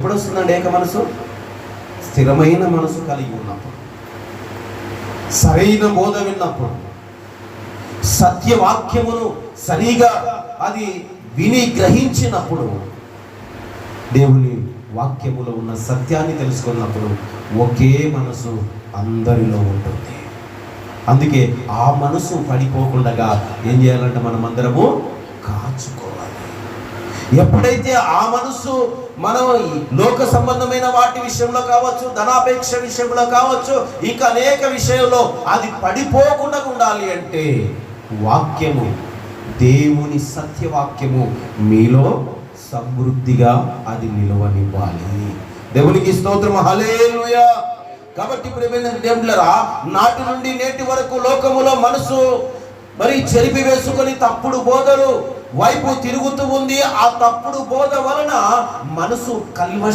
ఎప్పుడు వస్తుందండి ఏక మనసు? స్థిరమైన మనసు కలిగి ఉన్నప్పుడు, సరైన బోధ విన్నప్పుడు, సత్యవాక్యమును సరిగా అది విని గ్రహించినప్పుడు, దేవుని వాక్యములో ఉన్న సత్యాన్ని తెలుసుకున్నప్పుడు ఒకే మనసు అందరిలో ఉంటుంది. అందుకే ఆ మనసు పడిపోకుండా ఏం చేయాలంటే మనమందరము కాచుకోవాలి. ఎప్పుడైతే ఆ మనసు మనం లోక సంబంధమైన వాటి విషయంలో కావచ్చు, ధనాపేక్ష విషయంలో కావచ్చు, ఇంకా అనేక విషయంలో అది పడిపోకుండా ఉండాలి అంటే వాక్యము, దేవుని సత్యవాక్యము మీలో సమృద్ధిగా అది నిలవనివ్వాలి. దేవునికి స్తోత్రం, హల్లెలూయా. కాబట్టి ప్రియమైన దేవులారా, నాటి నుండి నేటి వరకు లోకములో మనసు మరి చెరిపి వేసుకొని తప్పుడు బోధలు వైపు తిరుగుతూ ఉంది. ఆ తప్పుడు బోధ వలన మనసు కల్మష